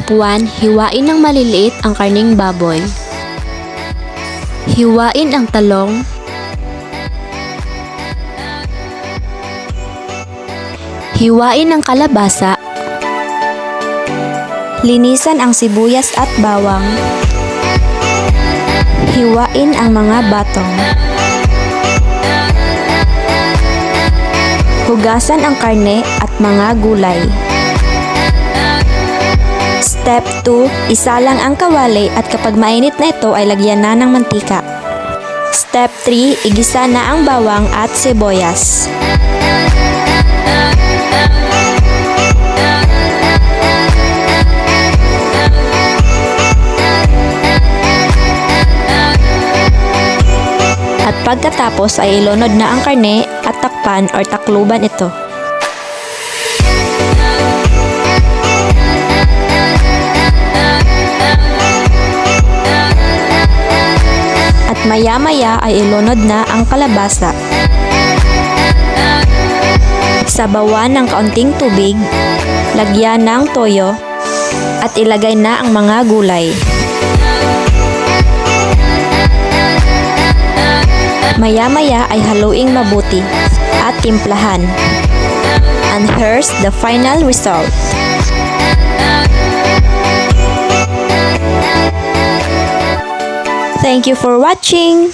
Step 1. Hiwain ng maliliit ang karning baboy. Hiwain ang talong. Hiwain ang kalabasa. Linisan ang sibuyas at bawang. Hiwain ang mga batong. Hugasan ang karne at mga gulay. Step 2. Isalang ang kawali at kapag mainit na ito ay lagyan na ng mantika. Step 3. Igisa na ang bawang at sibuyas. At pagkatapos ay ilunod na ang karne at takpan or takluban ito. At maya-maya ay ilunod na ang kalabasa. Sabawan ng kaunting tubig, lagyan ng toyo, at ilagay na ang mga gulay. Maya-maya ay haluing mabuti at timplahan. And here's the final result. Thank you for watching!